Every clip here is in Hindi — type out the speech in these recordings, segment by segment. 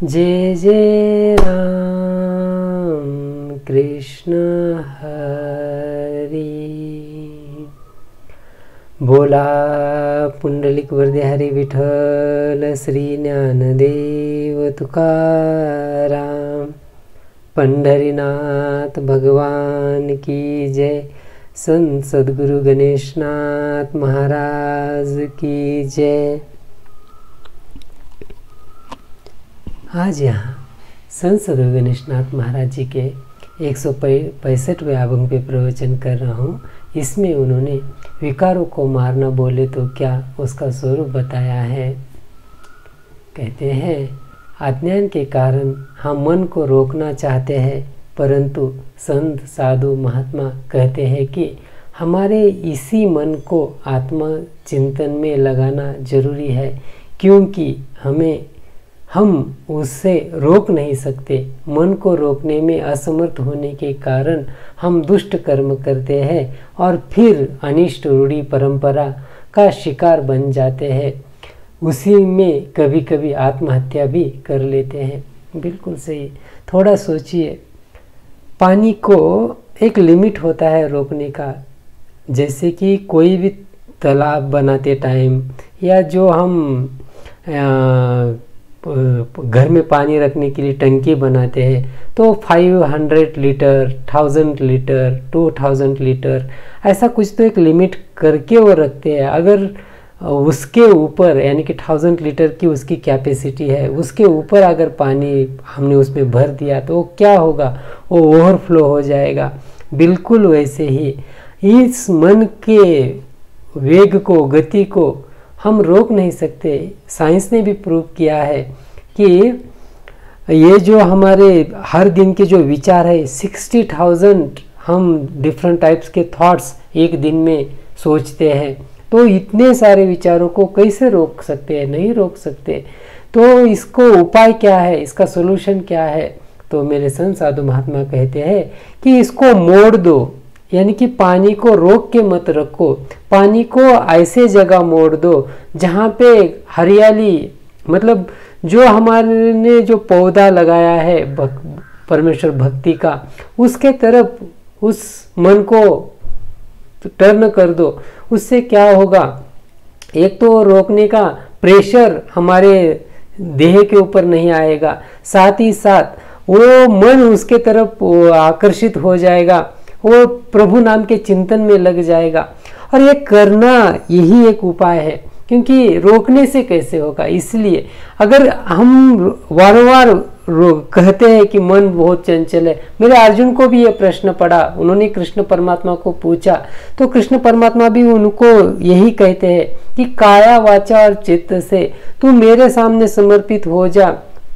जय जय राम कृष्ण हरि। बोला पुंडलिक वरदे हरि विठ्ठल श्री ज्ञानदेव तुकाराम। पंढरीनाथ भगवान की जय। संत सद्गुरु गणेशनाथ महाराज की जय। आज यहाँ संत सद्गुरु गणेशनाथ महाराज जी के 165वें अभंग पे प्रवचन कर रहा हूँ। इसमें उन्होंने विकारों को मारना बोले तो क्या, उसका स्वरूप बताया है। कहते हैं, अज्ञान के कारण हम मन को रोकना चाहते हैं, परंतु संत साधु महात्मा कहते हैं कि हमारे इसी मन को आत्मा चिंतन में लगाना जरूरी है, क्योंकि हम उससे रोक नहीं सकते। मन को रोकने में असमर्थ होने के कारण हम दुष्ट कर्म करते हैं और फिर अनिष्ट रूढ़ी परंपरा का शिकार बन जाते हैं। उसी में कभी कभी आत्महत्या भी कर लेते हैं। बिल्कुल सही। थोड़ा सोचिए, पानी को एक लिमिट होता है रोकने का। जैसे कि कोई भी तालाब बनाते टाइम या जो हम घर में पानी रखने के लिए टंकी बनाते हैं, तो 500 लीटर, 1000 लीटर, 2000 लीटर, ऐसा कुछ तो एक लिमिट करके वो रखते हैं। अगर उसके ऊपर, यानी कि 1000 लीटर की उसकी कैपेसिटी है, उसके ऊपर अगर पानी हमने उसमें भर दिया तो वो क्या होगा, वो ओवरफ्लो हो जाएगा। बिल्कुल वैसे ही इस मन के वेग को, गति को हम रोक नहीं सकते। साइंस ने भी प्रूव किया है कि ये जो हमारे हर दिन के जो विचार है, 60,000 हम डिफरेंट टाइप्स के थॉट्स एक दिन में सोचते हैं, तो इतने सारे विचारों को कैसे रोक सकते हैं? नहीं रोक सकते। तो इसको उपाय क्या है, इसका सोल्यूशन क्या है? तो मेरे संत साधु महात्मा कहते हैं कि इसको मोड़ दो, यानी कि पानी को रोक के मत रखो। पानी को ऐसे जगह मोड़ दो जहाँ पे हरियाली, मतलब जो हमारे ने जो पौधा लगाया है परमेश्वर भक्ति का, उसके तरफ उस मन को टर्न कर दो। उससे क्या होगा, एक तो रोकने का प्रेशर हमारे देह के ऊपर नहीं आएगा, साथ ही साथ वो मन उसके तरफ आकर्षित हो जाएगा, वो प्रभु नाम के चिंतन में लग जाएगा। और ये करना यही एक उपाय है, क्योंकि रोकने से कैसे होगा। इसलिए अगर हम वारंवार कहते हैं कि मन बहुत चंचल है, मेरे अर्जुन को भी ये प्रश्न पड़ा, उन्होंने कृष्ण परमात्मा को पूछा, तो कृष्ण परमात्मा भी उनको यही कहते हैं कि काया वाचा और चित्त से तू मेरे सामने समर्पित हो जा।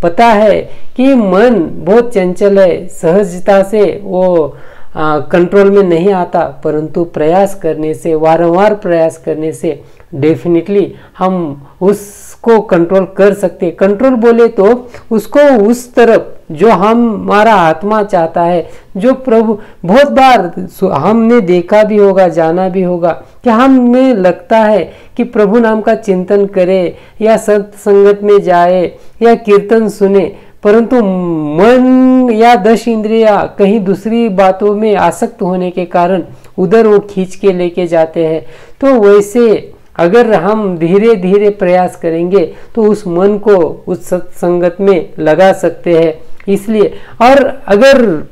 पता है कि मन बहुत चंचल है, सहजता से वो कंट्रोल में नहीं आता, परंतु प्रयास करने से, वारंवार प्रयास करने से डेफिनेटली हम उसको कंट्रोल कर सकते। कंट्रोल बोले तो उसको उस तरफ जो हमारा आत्मा चाहता है, जो प्रभु, बहुत बार हमने देखा भी होगा, जाना भी होगा कि हमें लगता है कि प्रभु नाम का चिंतन करे या सत्संगत में जाए या कीर्तन सुने, परंतु मन या 10 इंद्रियां कहीं दूसरी बातों में आसक्त होने के कारण उधर वो खींच के लेके जाते हैं। तो वैसे अगर हम धीरे धीरे प्रयास करेंगे तो उस मन को उस सत्संगत में लगा सकते हैं। इसलिए, और अगर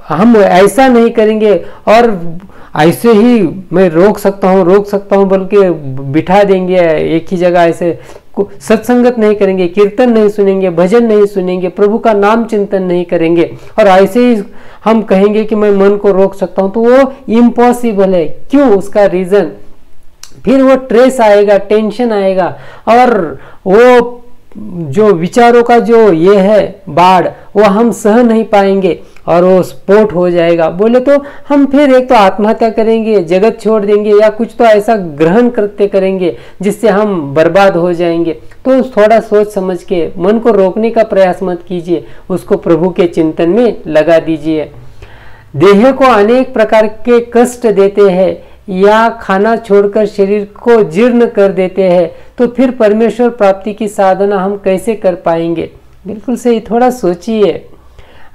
हम ऐसा नहीं करेंगे और ऐसे ही मैं रोक सकता हूँ बोल के बिठा देंगे एक ही जगह, ऐसे सत्संगत नहीं करेंगे, कीर्तन नहीं सुनेंगे, भजन नहीं सुनेंगे, प्रभु का नाम चिंतन नहीं करेंगे, और ऐसे ही हम कहेंगे कि मैं मन को रोक सकता हूँ, तो वो इम्पॉसिबल है। क्यों? उसका रीजन, फिर वो ट्रेस आएगा, टेंशन आएगा, और वो जो विचारों का जो ये है बाढ़, वो हम सह नहीं पाएंगे और वो स्फोट हो जाएगा। बोले तो हम फिर एक तो आत्महत्या करेंगे, जगत छोड़ देंगे, या कुछ तो ऐसा ग्रहण करते करेंगे जिससे हम बर्बाद हो जाएंगे। तो थोड़ा सोच समझ के मन को रोकने का प्रयास मत कीजिए, उसको प्रभु के चिंतन में लगा दीजिए। देह को अनेक प्रकार के कष्ट देते हैं या खाना छोड़कर शरीर को जीर्ण कर देते हैं, तो फिर परमेश्वर प्राप्ति की साधना हम कैसे कर पाएंगे? बिल्कुल सही। थोड़ा सोचिए,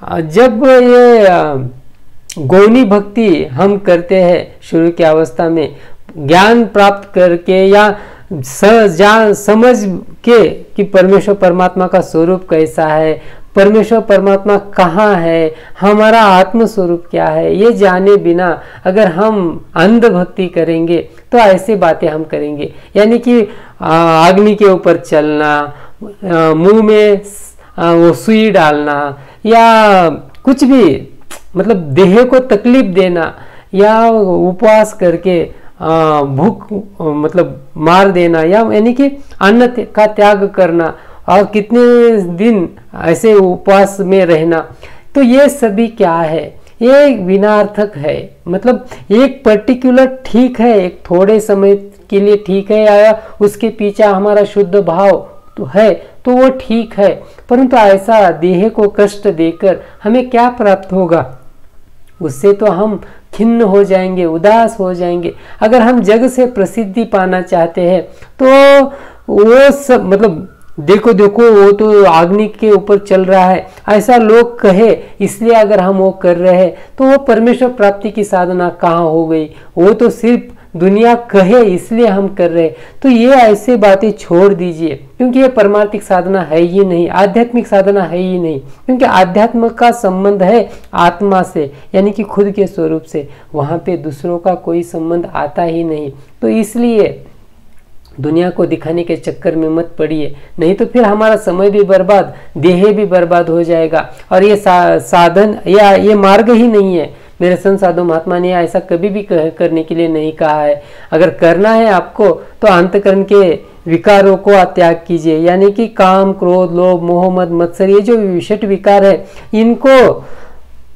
जब ये गौनी भक्ति हम करते हैं शुरू की अवस्था में, ज्ञान प्राप्त करके या समझ के कि परमेश्वर परमात्मा का स्वरूप कैसा है, परमेश्वर परमात्मा कहाँ है, हमारा आत्म स्वरूप क्या है, ये जाने बिना अगर हम अंध भक्ति करेंगे तो ऐसी बातें हम करेंगे, यानी कि अग्नि के ऊपर चलना, मुंह में वो सुई डालना या कुछ भी, मतलब देह को तकलीफ देना या उपवास करके भूख मतलब मार देना, या यानी कि अन्न का त्याग करना और कितने दिन ऐसे उपवास में रहना, तो ये सभी क्या है, ये विनार्थक है। मतलब एक पर्टिकुलर ठीक है, एक थोड़े समय के लिए ठीक है, या उसके पीछे हमारा शुद्ध भाव तो है तो वो ठीक है, परंतु ऐसा देह को कष्ट देकर हमें क्या प्राप्त होगा? उससे तो हम खिन्न हो जाएंगे, उदास हो जाएंगे। अगर हम जग से प्रसिद्धि पाना चाहते हैं तो वो सब, मतलब देखो वो तो अग्नि के ऊपर चल रहा है, ऐसा लोग कहे इसलिए अगर हम वो कर रहे हैं तो वो परमेश्वर प्राप्ति की साधना कहाँ हो गई? वो तो सिर्फ दुनिया कहे इसलिए हम कर रहे हैं। तो ये ऐसे बातें छोड़ दीजिए, क्योंकि ये परमार्थिक साधना है ही नहीं, आध्यात्मिक साधना है ही नहीं, क्योंकि आध्यात्म का संबंध है आत्मा से, यानी कि खुद के स्वरूप से। वहाँ पे दूसरों का कोई संबंध आता ही नहीं। तो इसलिए दुनिया को दिखाने के चक्कर में मत पड़िए, नहीं तो फिर हमारा समय भी बर्बाद, देह भी बर्बाद हो जाएगा। और ये साधन या ये मार्ग ही नहीं है। मेरे संत साधु महात्मा ने ऐसा कभी भी करने के लिए नहीं कहा है। अगर करना है आपको तो अंतकरण के विकारों को त्याग कीजिए, यानी कि काम, क्रोध, लोभ, मोह, मद, मत्सर, ये जो विषट विकार है इनको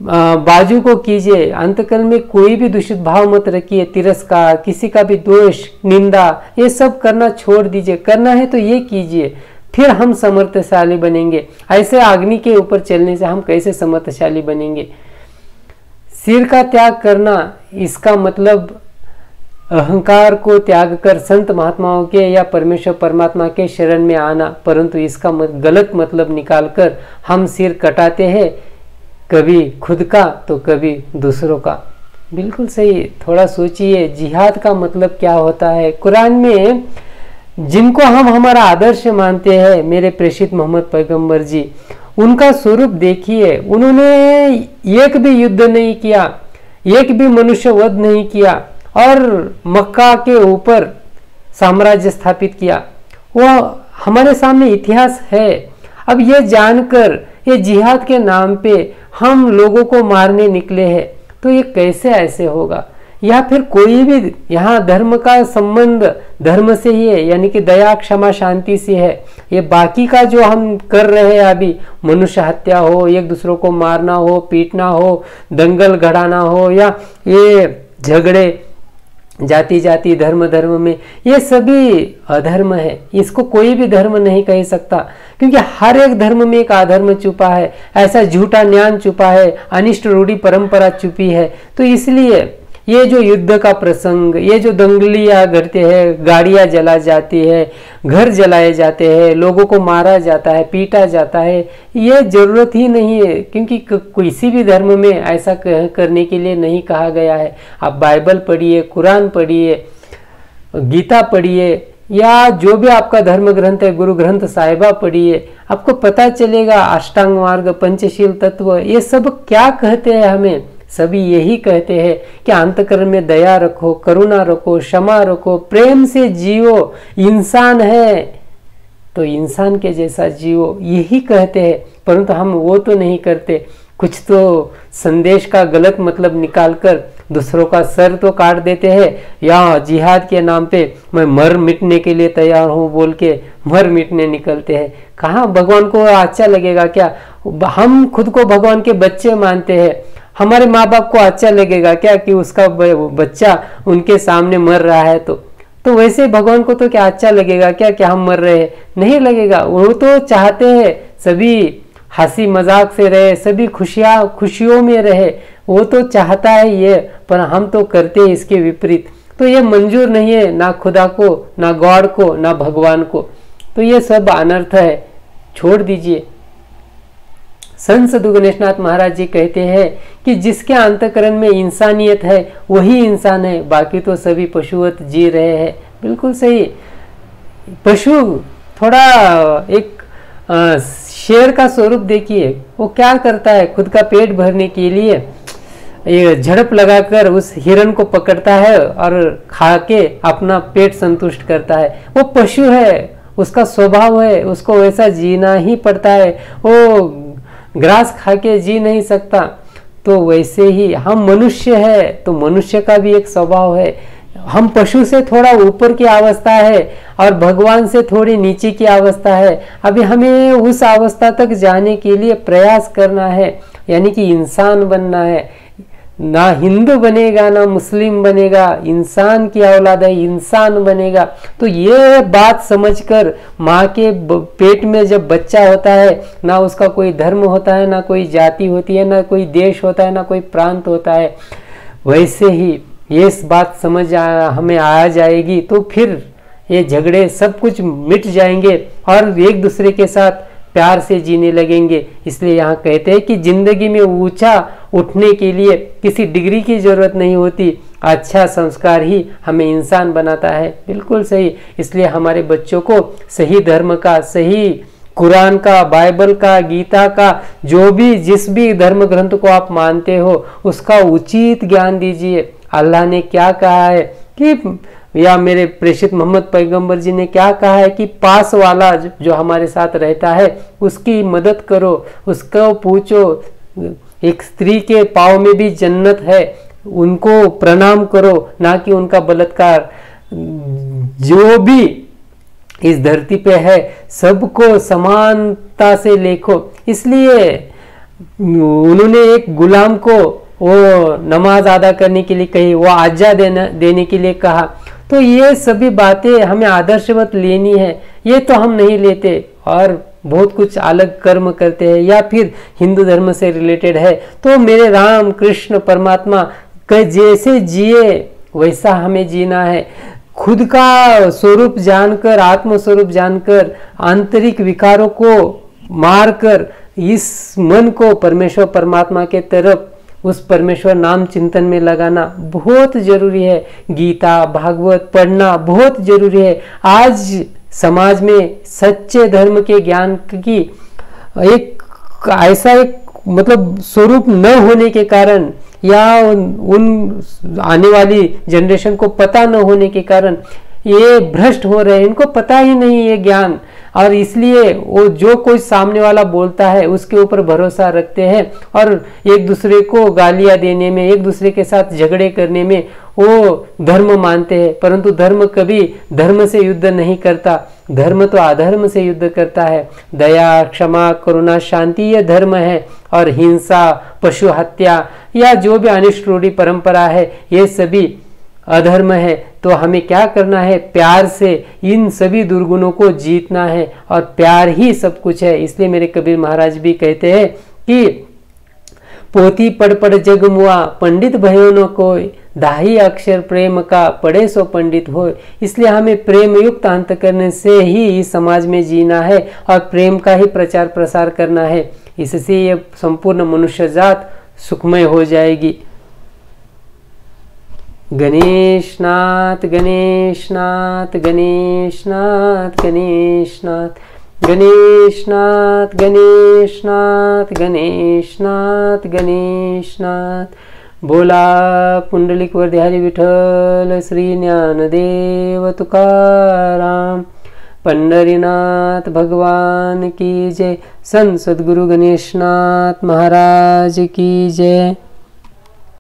बाजू को कीजिए। अंतकरण में कोई भी दूषित भाव मत रखिए, तिरस्कार, किसी का भी दोष, निंदा, ये सब करना छोड़ दीजिए। करना है तो ये कीजिए, फिर हम समर्थशाली बनेंगे। ऐसे अग्नि के ऊपर चलने से हम कैसे समर्थशाली बनेंगे? सिर का त्याग करना, इसका मतलब अहंकार को त्याग कर संत महात्माओं के या परमेश्वर परमात्मा के शरण में आना, परंतु इसका गलत मतलब निकालकर हम सिर कटाते हैं, कभी खुद का तो कभी दूसरों का। बिल्कुल सही। थोड़ा सोचिए, जिहाद का मतलब क्या होता है? कुरान में जिनको हम हमारा आदर्श मानते हैं, मेरे प्रेषित मोहम्मद पैगंबर जी, उनका स्वरूप देखिए। उन्होंने एक भी युद्ध नहीं किया, एक भी मनुष्य वध नहीं किया और मक्का के ऊपर साम्राज्य स्थापित किया। वो हमारे सामने इतिहास है। अब ये जानकर ये जिहाद के नाम पे हम लोगों को मारने निकले हैं, तो ये कैसे ऐसे होगा? या फिर कोई भी, यहाँ धर्म का संबंध धर्म से ही है, यानी कि दया, क्षमा, शांति से है। ये बाकी का जो हम कर रहे हैं अभी, मनुष्य हत्या हो, एक दूसरों को मारना हो, पीटना हो, दंगल गढ़ाना हो, या ये झगड़े जाति जाति धर्म धर्म में, ये सभी अधर्म है। इसको कोई भी धर्म नहीं कह सकता, क्योंकि हर एक धर्म में एक अधर्म छुपा है, ऐसा झूठा ज्ञान छुपा है, अनिष्ट रूढ़ी परंपरा छुपी है। तो इसलिए ये जो युद्ध का प्रसंग, ये जो दंगलियां घटते हैं, गाड़ियां जला जाती है, घर जलाए जाते हैं, लोगों को मारा जाता है, पीटा जाता है, ये जरूरत ही नहीं है, क्योंकि किसी भी धर्म में ऐसा करने के लिए नहीं कहा गया है। आप बाइबल पढ़िए, कुरान पढ़िए, गीता पढ़िए, या जो भी आपका धर्म ग्रंथ है, गुरु ग्रंथ साहिबा पढ़िए, आपको पता चलेगा अष्टांग मार्ग, पंचशील तत्व, ये सब क्या कहते हैं हमें। सभी यही कहते हैं कि अंतकरण में दया रखो, करुणा रखो, क्षमा रखो, प्रेम से जियो, इंसान है तो इंसान के जैसा जियो, यही कहते हैं। परंतु हम वो तो नहीं करते। कुछ तो संदेश का गलत मतलब निकालकर दूसरों का सर तो काट देते हैं, या जिहाद के नाम पे मैं मर मिटने के लिए तैयार हूँ बोल के मर मिटने निकलते हैं। कहाँ भगवान को अच्छा लगेगा क्या? हम खुद को भगवान के बच्चे मानते हैं, हमारे माँ बाप को अच्छा लगेगा क्या कि उसका बच्चा उनके सामने मर रहा है? तो वैसे भगवान को तो क्या अच्छा लगेगा क्या कि हम मर रहे हैं? नहीं लगेगा। वो तो चाहते हैं सभी हंसी मजाक से रहे, सभी खुशियों में रहे, वो तो चाहता है ये, पर हम तो करते हैं इसके विपरीत। तो ये मंजूर नहीं है ना खुदा को, ना गॉड को, ना भगवान को। तो ये सब अनर्थ है, छोड़ दीजिए। संत सद्गुरु गणेशनाथ महाराज जी कहते हैं कि जिसके अंतःकरण में इंसानियत है वही इंसान है, बाकी तो सभी पशुवत जी रहे हैं। बिल्कुल सही। पशु थोड़ा एक शेर का स्वरूप देखिए, वो क्या करता है, खुद का पेट भरने के लिए ये झड़प लगाकर उस हिरण को पकड़ता है और खा के अपना पेट संतुष्ट करता है। वो पशु है, उसका स्वभाव है, उसको वैसा जीना ही पड़ता है, वो ग्रास खा के जी नहीं सकता। तो वैसे ही हम मनुष्य है, तो मनुष्य का भी एक स्वभाव है। हम पशु से थोड़ा ऊपर की अवस्था है और भगवान से थोड़ी नीचे की अवस्था है। अभी हमें उस अवस्था तक जाने के लिए प्रयास करना है, यानी कि इंसान बनना है। ना हिंदू बनेगा ना मुस्लिम बनेगा, इंसान की औलाद है, इंसान बनेगा। तो ये बात समझकर माँ के पेट में जब बच्चा होता है, ना उसका कोई धर्म होता है, ना कोई जाति होती है, ना कोई देश होता है, ना कोई प्रांत होता है, वैसे ही ये बात समझ हमें आ जाएगी तो फिर ये झगड़े सब कुछ मिट जाएंगे और एक दूसरे के साथ प्यार से जीने लगेंगे। इसलिए यहाँ कहते हैं कि जिंदगी में ऊंचा उठने के लिए किसी डिग्री की जरूरत नहीं होती, अच्छा संस्कार ही हमें इंसान बनाता है। बिल्कुल सही। इसलिए हमारे बच्चों को सही धर्म का, सही कुरान का, बाइबल का, गीता का, जो भी जिस भी धर्म ग्रंथ को आप मानते हो उसका उचित ज्ञान दीजिए। अल्लाह ने क्या कहा है कि, या मेरे प्रेषित मोहम्मद पैगंबर जी ने क्या कहा है कि पास वाला जो हमारे साथ रहता है उसकी मदद करो, उसको पूछो। एक स्त्री के पाँव में भी जन्नत है, उनको प्रणाम करो, ना कि उनका बलात्कार। जो भी इस धरती पे है सबको समानता से देखो। इसलिए उन्होंने एक गुलाम को वो नमाज अदा करने के लिए कही, वो आज्ञा देने के लिए कहा। तो ये सभी बातें हमें आदर्शवत लेनी है, ये तो हम नहीं लेते और बहुत कुछ अलग कर्म करते हैं या फिर हिंदू धर्म से रिलेटेड है। तो मेरे राम कृष्ण परमात्मा जैसे जिए वैसा हमें जीना है। खुद का स्वरूप जानकर, आत्म स्वरूप जानकर, आंतरिक विकारों को मारकर इस मन को परमेश्वर परमात्मा के तरफ, उस परमेश्वर नाम चिंतन में लगाना बहुत जरूरी है। गीता भागवत पढ़ना बहुत जरूरी है। आज समाज में सच्चे धर्म के ज्ञान की एक ऐसा एक मतलब स्वरूप न होने के कारण या उन आने वाली जनरेशन को पता न होने के कारण ये भ्रष्ट हो रहे हैं, इनको पता ही नहीं ये ज्ञान, और इसलिए वो जो कोई सामने वाला बोलता है उसके ऊपर भरोसा रखते हैं और एक दूसरे को गालियां देने में, एक दूसरे के साथ झगड़े करने में वो धर्म मानते हैं। परंतु धर्म कभी धर्म से युद्ध नहीं करता, धर्म तो अधर्म से युद्ध करता है। दया, क्षमा, करुणा, शांति ये धर्म है, और हिंसा, पशु हत्या या जो भी अनिष्ट रूढ़ी परंपरा है ये सभी अधर्म है। तो हमें क्या करना है, प्यार से इन सभी दुर्गुणों को जीतना है, और प्यार ही सब कुछ है। इसलिए मेरे कबीर महाराज भी कहते हैं कि पोथी पढ़ पढ़ जग मुआ, पंडित भयो न कोई, दाही अक्षर प्रेम का, पढ़े सो पंडित हो। इसलिए हमें प्रेम युक्त अंतःकरण से ही इस समाज में जीना है और प्रेम का ही प्रचार प्रसार करना है। इससे ये संपूर्ण मनुष्य जात सुखमय हो जाएगी। गणेशनाथ गणेशनाथ गणेशनाथ गणेशनाथ गणेशनाथ गणेशनाथ गणेशनाथ गणेशनाथ। बोला पुंडलिक वरदेहरी विठ्ठल श्री ज्ञानदेव तुकाराम। पंढरीनाथ भगवान की जय। संत सद्गुरु गणेशनाथ महाराज की जय।